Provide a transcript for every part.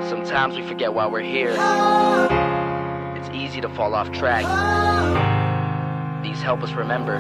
Sometimes we forget why we're here. It's easy to fall off track. These help us remember.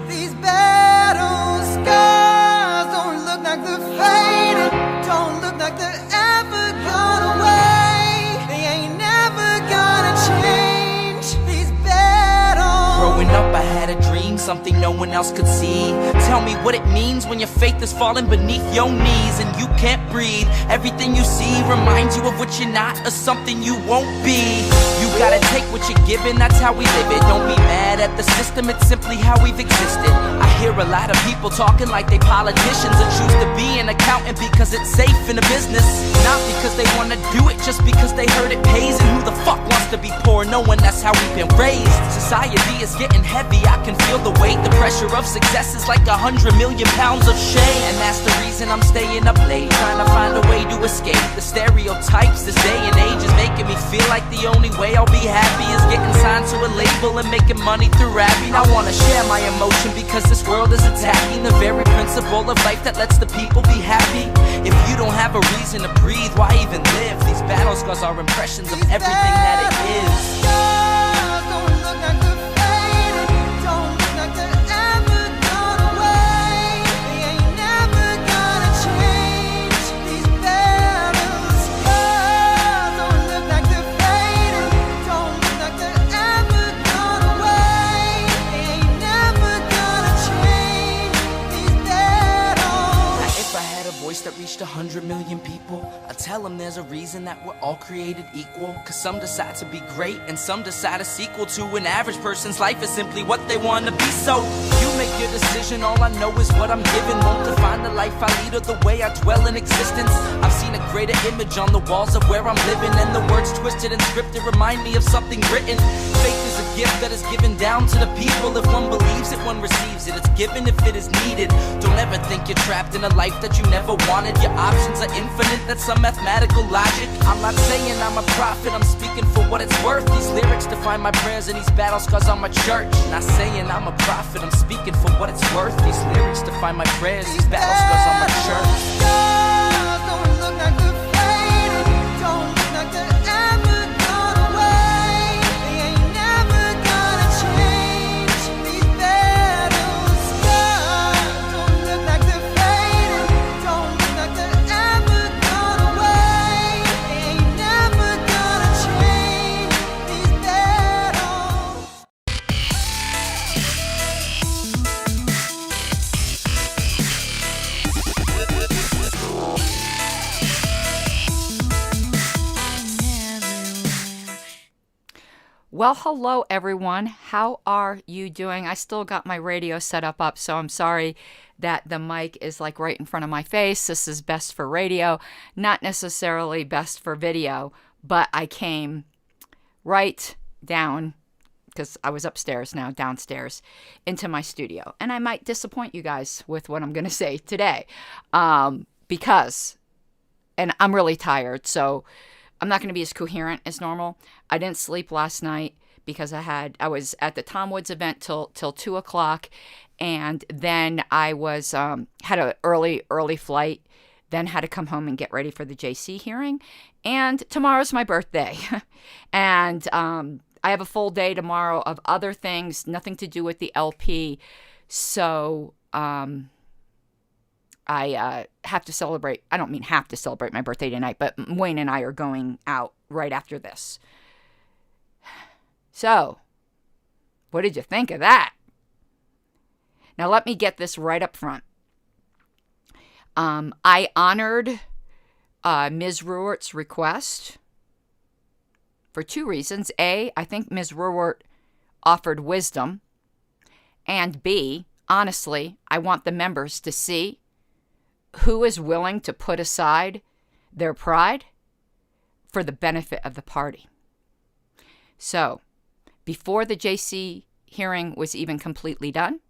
These battle scars don't look like they're fading, don't look like they're ever gone away. They ain't never gonna change. These battles. Growing up I had a dream, something no one else could see. Tell me what it means when your faith is falling beneath your knees and you can't breathe. Everything you see reminds you of what you're not or something you won't be. You gotta take what you're given, that's how we live it. Don't be mad at the system, it's simply how we've existed. I hear a lot of people talking like they politicians and choose to be an accountant because it's safe in the business. Not because they wanna do it, just because they heard it pays. And who the fuck wants to be poor knowing that's how we've been raised? Society is getting heavy, I can feel the weight. The pressure of success is like 100 million pounds of shame. And that's the reason I'm staying up late, trying to find a way to escape the stereotypes this day and age is making me feel like the only way I'll be happy is getting signed to a label and making money through rapping. I wanna share my emotion because this world is attacking the very principle of life that lets the people be happy. If you don't have a reason to breathe, why even live? These battle scars are impressions of everything that it is. Don't look like they're fading, don't look like they're ever gone away. They ain't never gonna change. These battles don't look like they're fading, don't look like they're ever gone away. They ain't never gonna change. These battles. Now if I had a voice that reached 100 million people, I'd tell them there's a reason that we're all created equal. Cause some decide to be great and some decide a sequel to an average person's life is simply what they want to be. So you make your decision, all I know is what I'm given. Won't define the life I lead or the way I dwell in existence. I've seen a greater image on the walls of where I'm living, and the words twisted and scripted remind me of something written. Faith is a gift that is given down to the people. If one believes it, one receives it. It's given if it is needed. Don't ever think you're trapped in a life that you never wanted. Your options are infinite, that's some mathematical logic. I'm not saying I'm a prophet, I'm speaking for what it's worth. These lyrics define my prayers and these battle scars on my church. Not saying I'm a prophet, I'm speaking for what it's worth. These lyrics define my prayers, these battle scars on my church. Don't look like they're fading, don't look like they're ever gone away. They ain't never gonna change. These battles don't look like they're fading, don't look like they're ever gone away. They ain't never gonna change. These battles. Well, hello everyone. How are you doing? I still got my radio set up, so I'm sorry that the mic is like right in front of my face. This is best for radio, not necessarily best for video, but I came right down, because I was upstairs now, downstairs, into my studio. And I might disappoint you guys with what I'm going to say today, because, and I'm really tired, so I'm not going to be as coherent as normal. I didn't sleep last night because I was at the Tom Woods event till 2 o'clock, and then I was had an early flight, then had to come home and get ready for the JC hearing, and tomorrow's my birthday, and I have a full day tomorrow of other things, nothing to do with the LP, so I have to celebrate. I don't mean have to celebrate my birthday tonight, but Wayne and I are going out right after this. So, what did you think of that? Now, let me get this right up front. I honored Ms. Ruwart's request for two reasons. A, I think Ms. Ruwart offered wisdom. And B, honestly, I want the members to see who is willing to put aside their pride for the benefit of the party. So, before the JC hearing was even completely done,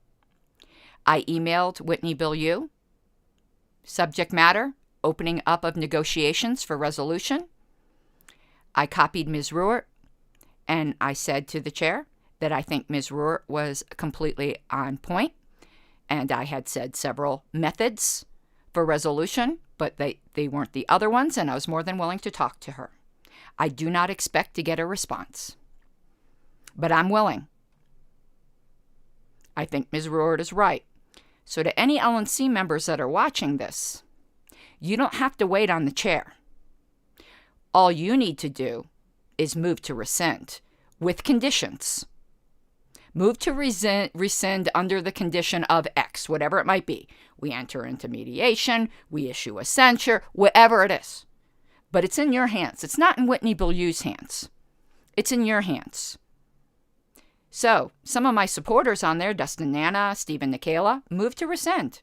I emailed Whitney Bilyeu, subject matter, opening up of negotiations for resolution. I copied Ms. Ruwart, and I said to the chair that I think Ms. Ruwart was completely on point, and I had said several methods for resolution but they weren't the other ones, and I was more than willing to talk to her. I do not expect to get a response, but I'm willing. I think Ms. Ruard is right. So to any LNC members that are watching this, you don't have to wait on the chair. All you need to do is move to rescind with conditions. Move to rescind under the condition of X, whatever it might be. We enter into mediation, we issue a censure, whatever it is. But it's in your hands. It's not in Whitney Bilyeu's hands. It's in your hands. So, some of my supporters on there, Dustin Nana, Stephen Nikala, moved to rescind.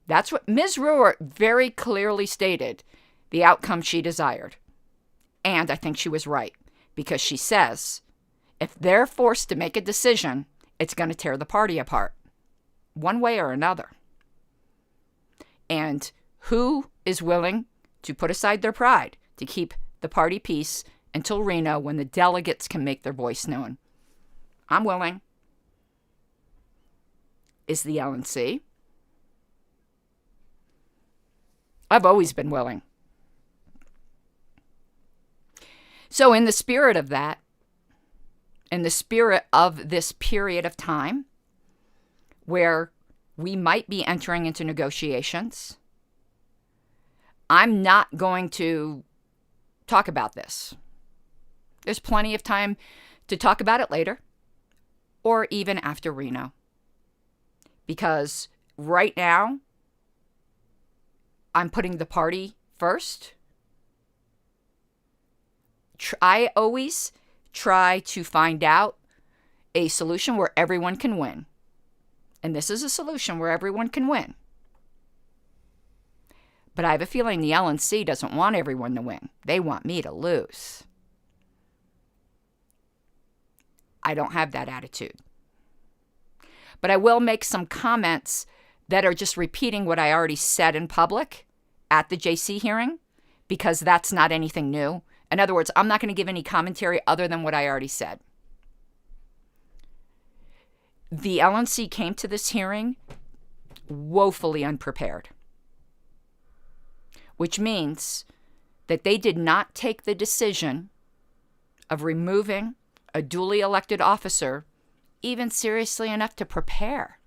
That's what Ms. Ruard very clearly stated, the outcome she desired. And I think she was right, because she says, if they're forced to make a decision, it's going to tear the party apart, one way or another. And who is willing to put aside their pride to keep the party peace until Reno, when the delegates can make their voice known? I'm willing. Is the LNC? I've always been willing. So in the spirit of that, in the spirit of this period of time where we might be entering into negotiations, I'm not going to talk about this. There's plenty of time to talk about it later or even after Reno. Because right now, I'm putting the party first. I always try to find out a solution where everyone can win. And this is a solution where everyone can win. But I have a feeling the LNC doesn't want everyone to win. They want me to lose. I don't have that attitude. But I will make some comments that are just repeating what I already said in public at the JC hearing, because that's not anything new. In other words, I'm not going to give any commentary other than what I already said. The LNC came to this hearing woefully unprepared, which means that they did not take the decision of removing a duly elected officer even seriously enough to prepare.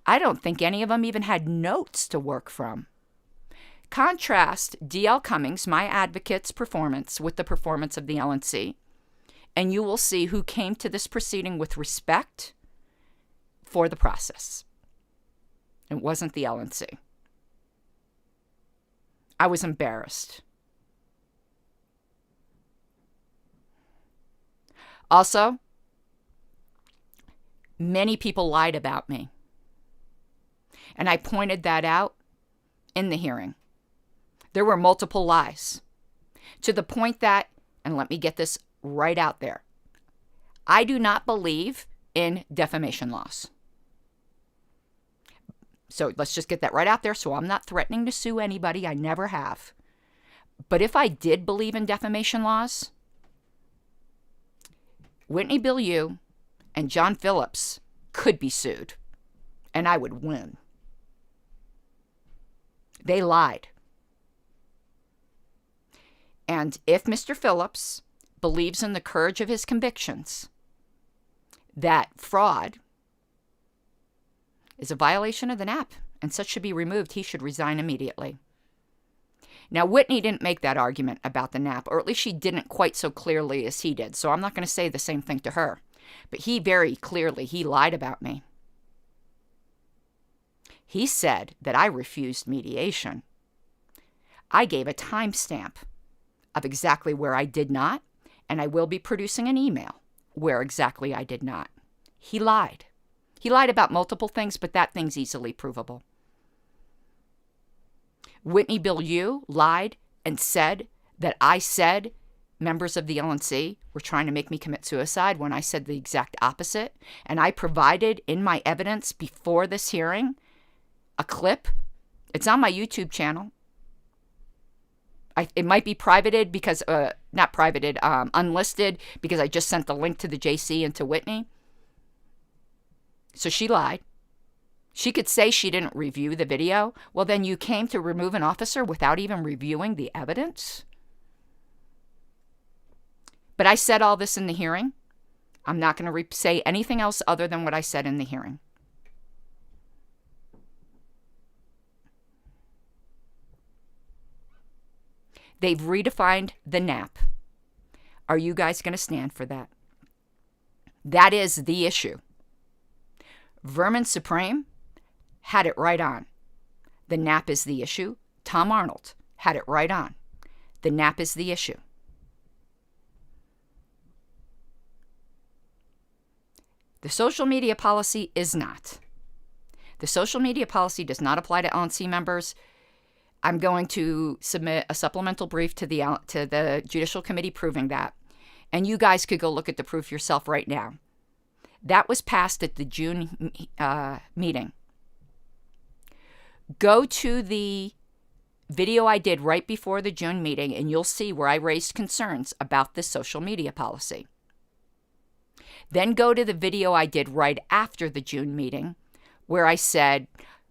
I don't think any of them even had notes to work from. Contrast D.L. Cummings, my advocate's performance, with the performance of the LNC, and you will see who came to this proceeding with respect for the process. It wasn't the LNC. I was embarrassed. Also, many people lied about me. And I pointed that out in the hearing. There were multiple lies. To the point that, and let me get this right out there, I do not believe in defamation laws. So let's just get that right out there. So I'm not threatening to sue anybody. I never have. But if I did believe in defamation laws, Whitney Bilyeu and John Phillips could be sued, and I would win. They lied. And if Mr. Phillips believes in the courage of his convictions, that fraud is a violation of the NAP, and such should be removed, he should resign immediately. Now, Whitney didn't make that argument about the NAP, or at least she didn't quite so clearly as he did, so I'm not going to say the same thing to her. But he very clearly, he lied about me. He said that I refused mediation. I gave a timestamp of exactly where I did not, and I will be producing an email where exactly I did not. He lied. He lied about multiple things, but that thing's easily provable. Whitney Bilyeu lied and said that I said members of the LNC were trying to make me commit suicide when I said the exact opposite. And I provided in my evidence before this hearing a clip. It's on my YouTube channel. It might be privated because, not privated, unlisted, because I just sent the link to the JC and to Whitney. So she lied. She could say she didn't review the video. Well, then you came to remove an officer without even reviewing the evidence? But I said all this in the hearing. I'm not going to say anything else other than what I said in the hearing. They've redefined the NAP. Are you guys going to stand for that? That is the issue. Vermin Supreme had it right on. The NAP is the issue. Tom Arnold had it right on. The NAP is the issue. The social media policy is not. The social media policy does not apply to LNC members. I'm going to submit a supplemental brief to the Judicial Committee proving that. And you guys could go look at the proof yourself right now. That was passed at the June meeting. Go to the video I did right before the June meeting, and you'll see where I raised concerns about this social media policy. Then go to the video I did right after the June meeting, where I said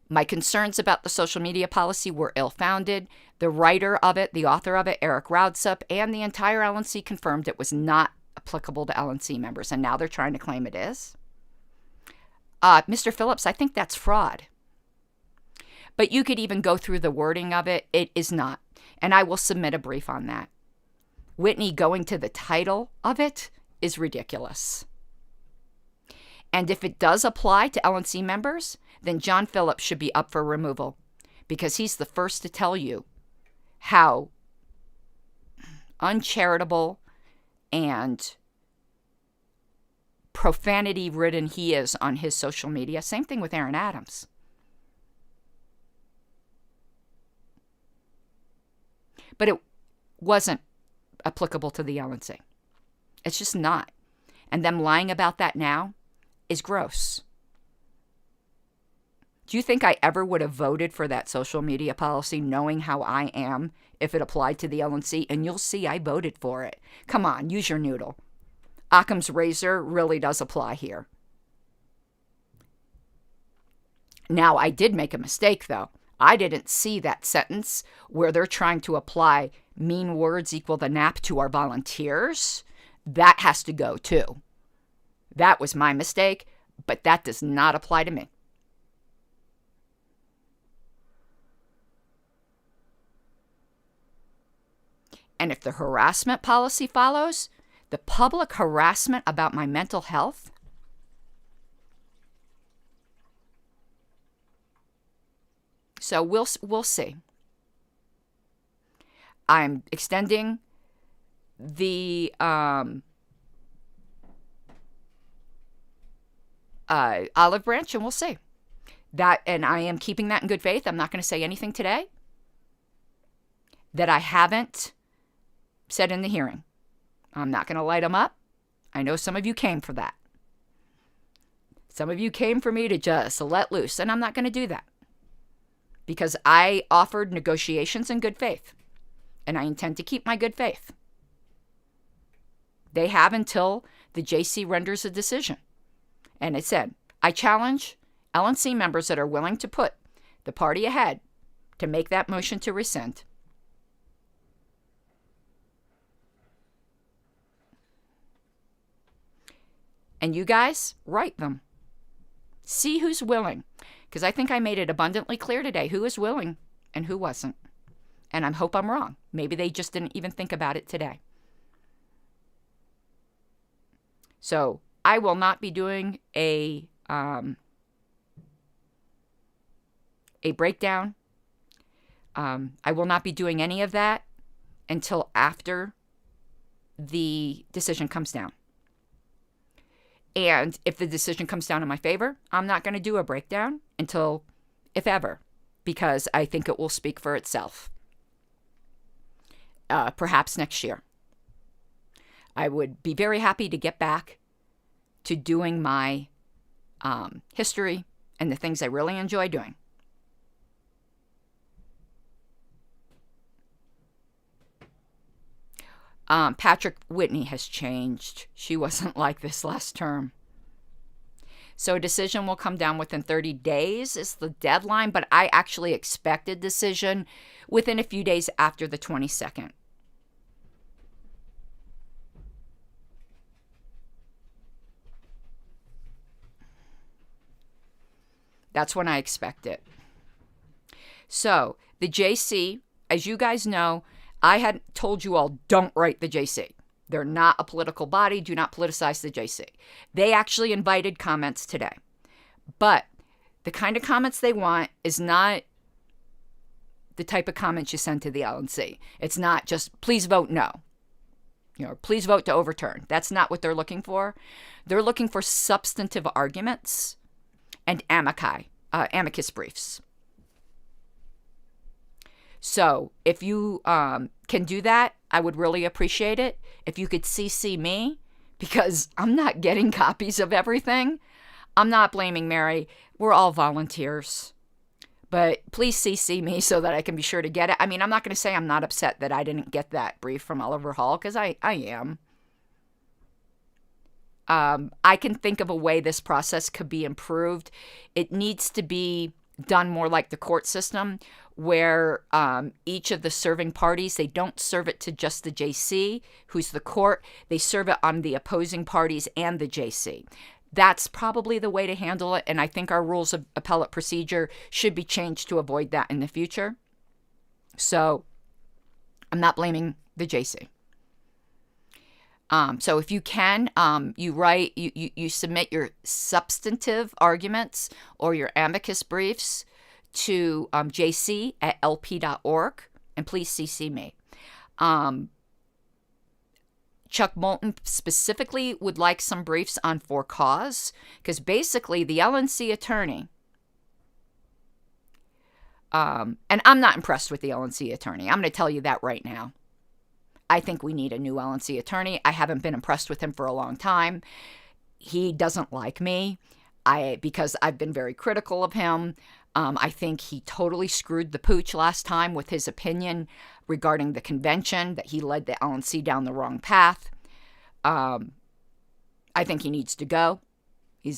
my concerns about the social media policy were ill-founded. The writer of it, the author of it, Eric Raudsup, and the entire LNC confirmed it was not applicable to LNC members, and now they're trying to claim it is. Mr. Phillips, I think that's fraud. But you could even go through the wording of it. It is not. And I will submit a brief on that. Whitney going to the title of it is ridiculous. And if it does apply to LNC members, then John Phillips should be up for removal, because he's the first to tell you how uncharitable and profanity-ridden he is on his social media. Same thing with Aaron Adams. But it wasn't applicable to the LNC. It's just not. And them lying about that now is gross. Do you think I ever would have voted for that social media policy knowing how I am if it applied to the LNC? And you'll see I voted for it. Come on, use your noodle. Occam's razor really does apply here. Now, I did make a mistake, though. I didn't see that sentence where they're trying to apply mean words equal the NAP to our volunteers. That has to go, too. That was my mistake, but that does not apply to me. And if the harassment policy follows, the public harassment about my mental health, so we'll see. I'm extending the olive branch, and we'll see. That, and I am keeping that in good faith. I'm not going to say anything today that I haven't said in the hearing. I'm not going to light them up. I know some of you came for that. Some of you came for me to just let loose, and I'm not going to do that, because I offered negotiations in good faith, and I intend to keep my good faith. They have until the JC renders a decision. And it said, I challenge LNC members that are willing to put the party ahead to make that motion to rescind. And you guys, write them. See who's willing. Because I think I made it abundantly clear today who is willing and who wasn't. And I hope I'm wrong. Maybe they just didn't even think about it today. So I will not be doing a breakdown. I will not be doing any of that until after the decision comes down. And if the decision comes down in my favor, I'm not going to do a breakdown until, if ever, because I think it will speak for itself. Perhaps next year. I would be very happy to get back to doing my history and the things I really enjoy doing. Patrick Whitney has changed. She wasn't like this last term. So a decision will come down within 30 days is the deadline, but I actually expect a decision within a few days after the 22nd. That's when I expect it. So the JC, as you guys know, I had told you all, don't write the JC. They're not a political body. Do not politicize the JC. They actually invited comments today. But the kind of comments they want is not the type of comments you send to the LNC. It's not just, please vote no. Please vote to overturn. That's not what they're looking for. They're looking for substantive arguments and amicus briefs. So if you can do that, I would really appreciate it. If you could CC me, because I'm not getting copies of everything. I'm not blaming Mary. We're all volunteers. But please CC me so that I can be sure to get it. I mean, I'm not going to say I'm not upset that I didn't get that brief from Oliver Hall, because I am. I can think of a way this process could be improved. It needs to be done more like the court system, where each of the serving parties, they don't serve it to just the JC, who's the court. They serve it on the opposing parties and the JC. That's probably the way to handle it, and I think our rules of appellate procedure should be changed to avoid that in the future. So I'm not blaming the JC. So if you can, you submit your substantive arguments or your amicus briefs to jc@lp.org, and please CC me. Chuck Moulton specifically would like some briefs on for cause, because basically the LNC attorney, and I'm not impressed with the LNC attorney. I'm going to tell you that right now. I think we need a new LNC attorney. I haven't been impressed with him for a long time. He doesn't like me because I've been very critical of him. I think he totally screwed the pooch last time with his opinion regarding the convention, that he led the LNC down the wrong path. I think he needs to go. He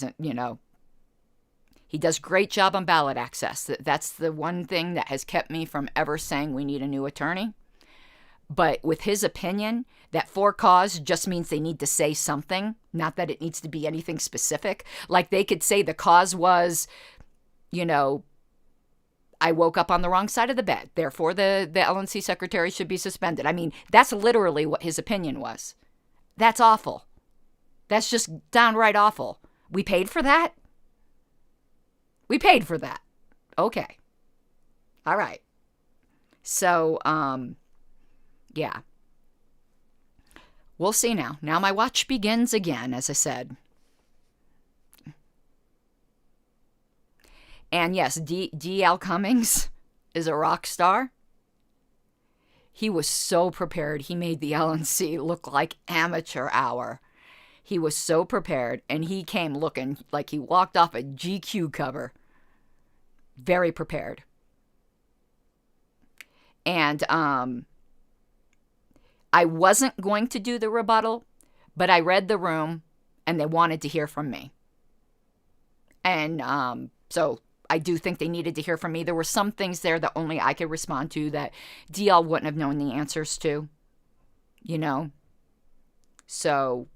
does a great job on ballot access. That's the one thing that has kept me from ever saying we need a new attorney. But with his opinion, that for cause just means they need to say something, not that it needs to be anything specific. Like they could say the cause was, I woke up on the wrong side of the bed. Therefore, the LNC secretary should be suspended. I mean, that's literally what his opinion was. That's awful. That's just downright awful. We paid for that? We paid for that. Okay. All right. So, yeah. We'll see now. Now my watch begins again, as I said. And yes, D.L. Cummings is a rock star. He was so prepared. He made the LNC look like amateur hour. He was so prepared, and he came looking like he walked off a GQ cover. Very prepared. And I wasn't going to do the rebuttal, but I read the room, and they wanted to hear from me. And so I do think they needed to hear from me. There were some things there that only I could respond to that DL wouldn't have known the answers to, So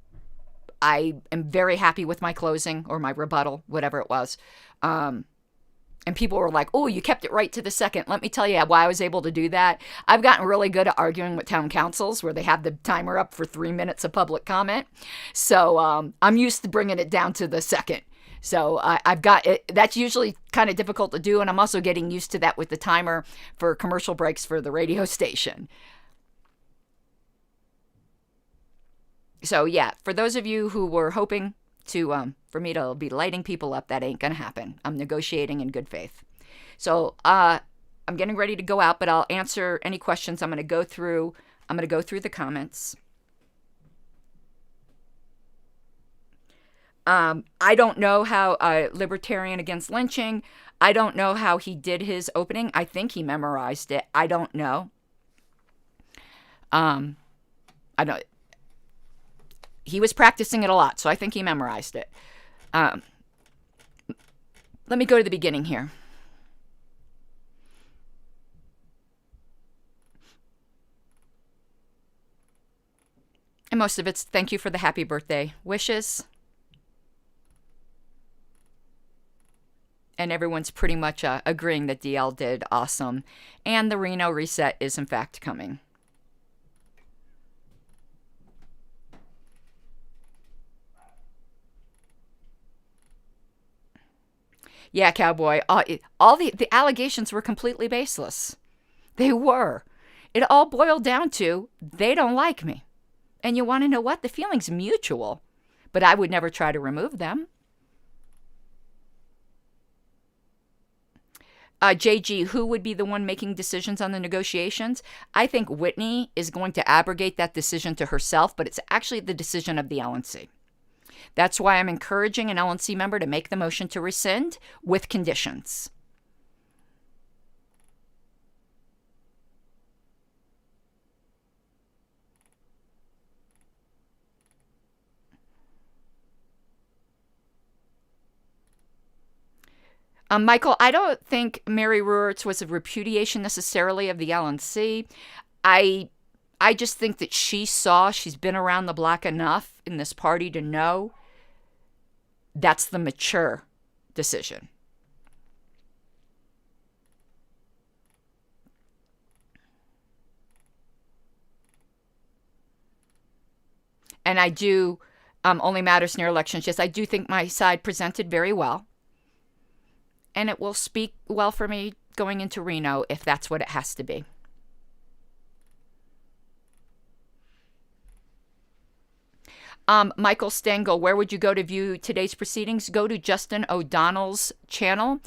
I am very happy with my closing or my rebuttal, whatever it was. And people were like, oh, you kept it right to the second. Let me tell you why I was able to do that. I've gotten really good at arguing with town councils where they have the timer up for 3 minutes of public comment. So I'm used to bringing it down to the second. So I've got it. That's usually kind of difficult to do. And I'm also getting used to that with the timer for commercial breaks for the radio station. So yeah, for those of you who were hoping to for me to be lighting people up, that ain't gonna happen. I'm negotiating in good faith. So I'm getting ready to go out, but I'll answer any questions. I'm gonna go through the comments. I don't know how Libertarian Against Lynching. I don't know how he did his opening. I think he memorized it. I don't know. I don't. He was practicing it a lot, so I think he memorized it. let me go to the beginning here. And most of it's thank you for the happy birthday wishes. And everyone's pretty much agreeing that DL did awesome. And the Reno reset is in fact coming. Yeah, Cowboy, all the allegations were completely baseless. They were. It all boiled down to, they don't like me. And you want to know what? The feeling's mutual. But I would never try to remove them. JG, who would be the one making decisions on the negotiations? I think Whitney is going to abrogate that decision to herself, but it's actually the decision of the LNC. That's why I'm encouraging an LNC member to make the motion to rescind with conditions. Michael, I don't think Mary Ruertz was a repudiation necessarily of the LNC. I just think that she's been around the block enough in this party to know that's the mature decision. And I do, only matters near elections. Yes, I do think my side presented very well. And it will speak well for me going into Reno if that's what it has to be. Michael Stengel, where would you go to view today's proceedings? Go to Justin O'Donnell's channel.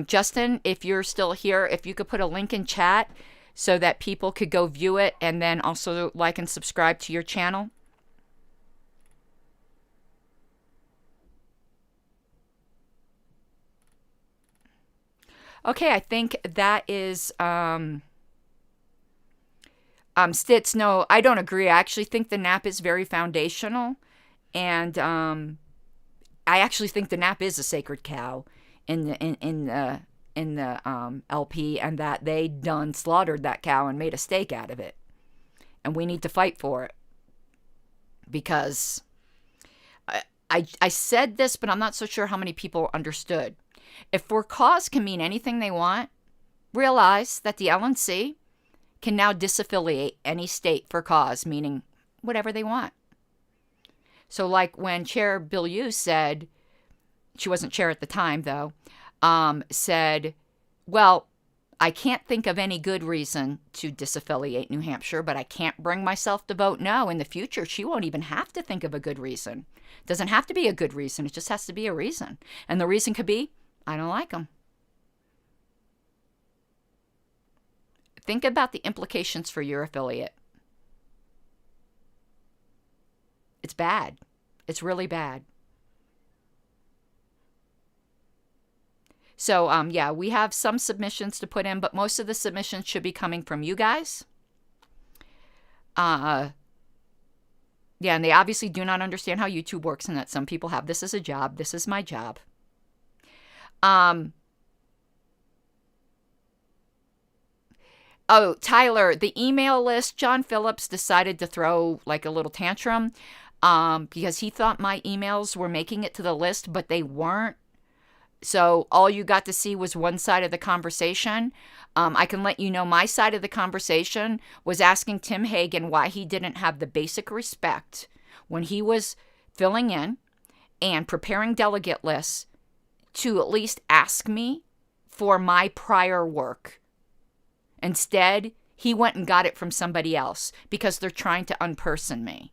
Justin, if you're still here, if you could put a link in chat so that people could go view it and then also like and subscribe to your channel. Okay, I think that is Stitz. No, I don't agree. I actually think the NAP is very foundational, and I actually think the NAP is a sacred cow in the LP, and that they done slaughtered that cow and made a steak out of it, and we need to fight for it because I said this, but I'm not so sure how many people understood. If for cause can mean anything they want, realize that the LNC can now disaffiliate any state for cause, meaning whatever they want. So like when Chair Bill Hughes said, she wasn't chair at the time though, said, well, I can't think of any good reason to disaffiliate New Hampshire, but I can't bring myself to vote no. In the future, she won't even have to think of a good reason. It doesn't have to be a good reason. It just has to be a reason. And the reason could be, I don't like them. Think about the implications for your affiliate. It's bad. It's really bad. So, yeah, we have some submissions to put in, but most of the submissions should be coming from you guys. Yeah, and they obviously do not understand how YouTube works and that some people have this as a job. This is my job. Oh, Tyler, the email list, John Phillips decided to throw like a little tantrum because he thought my emails were making it to the list, but they weren't. So all you got to see was one side of the conversation. I can let you know my side of the conversation was asking Tim Hagen why he didn't have the basic respect when he was filling in and preparing delegate lists to at least ask me for my prior work. Instead, he went and got it from somebody else because they're trying to unperson me.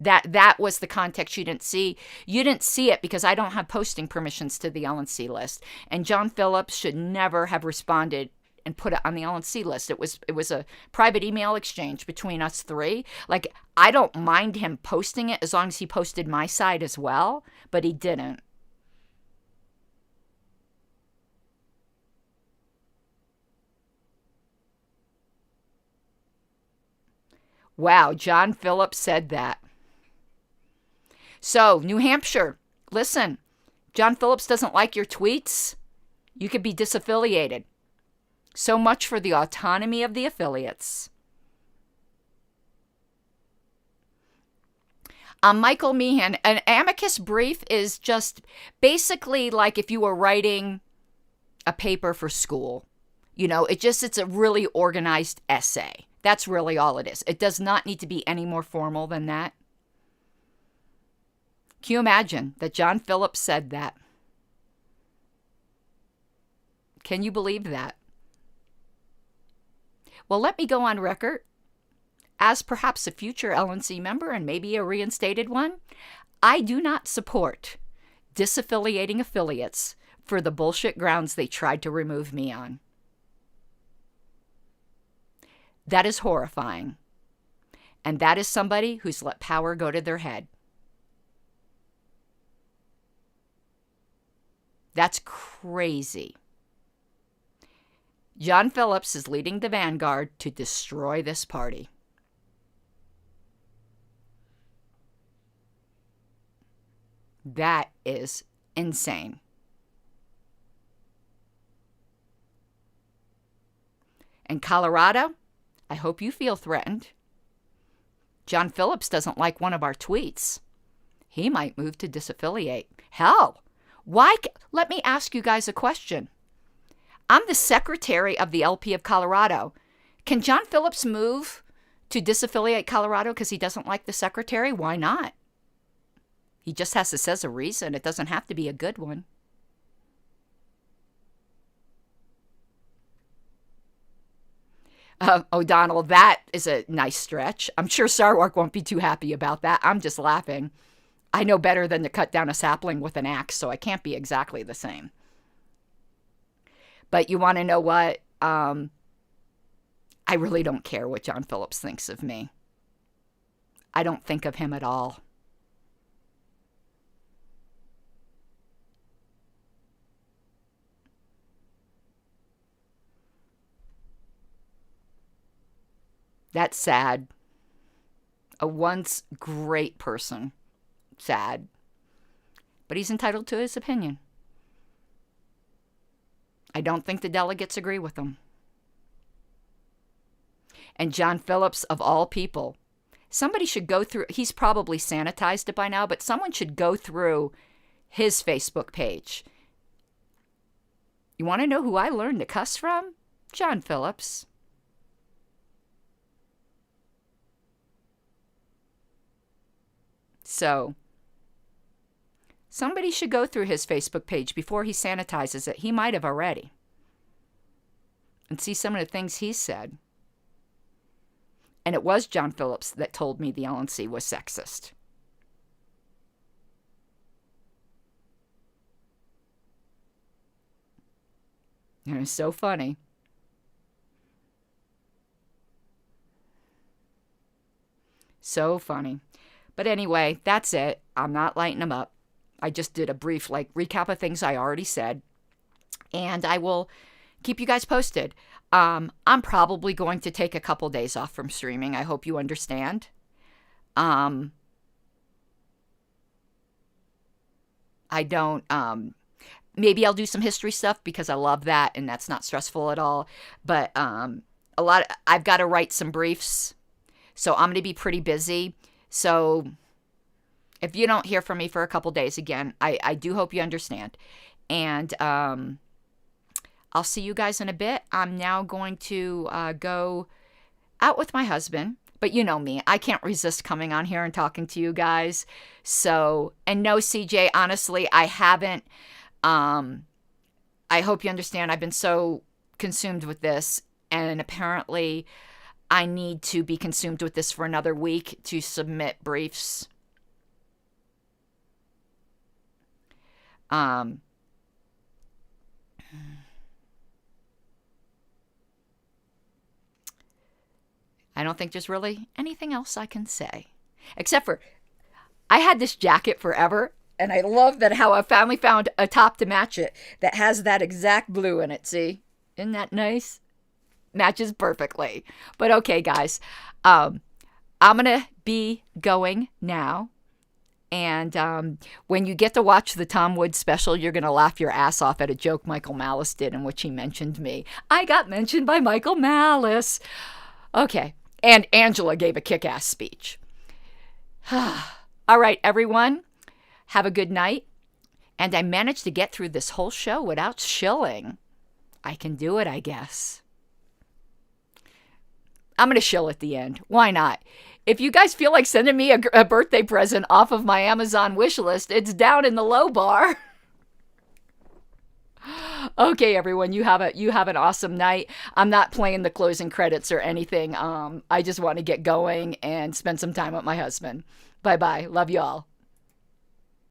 That was the context you didn't see. You didn't see it because I don't have posting permissions to the LNC list. And John Phillips should never have responded and put it on the LNC list. It was a private email exchange between us three. Like, I don't mind him posting it as long as he posted my side as well, but he didn't. Wow, John Phillips said that. So, New Hampshire, listen, John Phillips doesn't like your tweets, you could be disaffiliated. So much for the autonomy of the affiliates. Michael Meehan, an amicus brief is just basically like if you were writing a paper for school. It's a really organized essay. That's really all it is. It does not need to be any more formal than that. Can you imagine that John Phillips said that? Can you believe that? Well, let me go on record as perhaps a future LNC member and maybe a reinstated one. I do not support disaffiliating affiliates for the bullshit grounds they tried to remove me on. That is horrifying. And that is somebody who's let power go to their head. That's crazy. John Phillips is leading the vanguard to destroy this party. That is insane. In Colorado, I hope you feel threatened. John Phillips doesn't like one of our tweets. He might move to disaffiliate. Hell, let me ask you guys a question. I'm the secretary of the LP of Colorado. Can John Phillips move to disaffiliate Colorado because he doesn't like the secretary? Why not? He just has to say a reason. It doesn't have to be a good one. O'Donnell, that is a nice stretch. I'm sure Sarwark won't be too happy about that. I'm just laughing. I know better than to cut down a sapling with an axe, so I can't be exactly the same. But you want to know what? I really don't care what John Phillips thinks of me. I don't think of him at all. That's sad. A once great person. Sad. But he's entitled to his opinion. I don't think the delegates agree with him. And John Phillips, of all people, somebody should go through, he's probably sanitized it by now, but someone should go through his Facebook page. You want to know who I learned to cuss from? John Phillips. So, somebody should go through his Facebook page before he sanitizes it. He might have already. And see some of the things he said. And it was John Phillips that told me the LNC was sexist. And it's so funny. So funny. But anyway, that's it. I'm not lighting them up. I just did a brief recap of things I already said. And I will keep you guys posted. I'm probably going to take a couple days off from streaming. I hope you understand. I don't, maybe I'll do some history stuff because I love that and that's not stressful at all. But I've got to write some briefs. So I'm going to be pretty busy. So if you don't hear from me for a couple days again, I do hope you understand. And I'll see you guys in a bit. I'm now going to go out with my husband. But you know me, I can't resist coming on here and talking to you guys. So, and no, CJ, honestly, I haven't. I hope you understand. I've been so consumed with this. And apparently I need to be consumed with this for another week to submit briefs. I don't think there's really anything else I can say. Except for, I had this jacket forever, and I love that how I finally found a top to match it that has that exact blue in it, see? Isn't that nice? Matches perfectly. But okay, guys. I'm going to be going now. And when you get to watch the Tom Woods special, you're going to laugh your ass off at a joke Michael Malice did in which he mentioned me. I got mentioned by Michael Malice. Okay. And Angela gave a kick-ass speech. All right, everyone. Have a good night. And I managed to get through this whole show without shilling. I can do it, I guess. I'm going to shill at the end. Why not? If you guys feel like sending me a birthday present off of my Amazon wish list, it's down in the low bar. Okay, everyone, you have an awesome night. I'm not playing the closing credits or anything. I just want to get going and spend some time with my husband. Bye-bye. Love you all.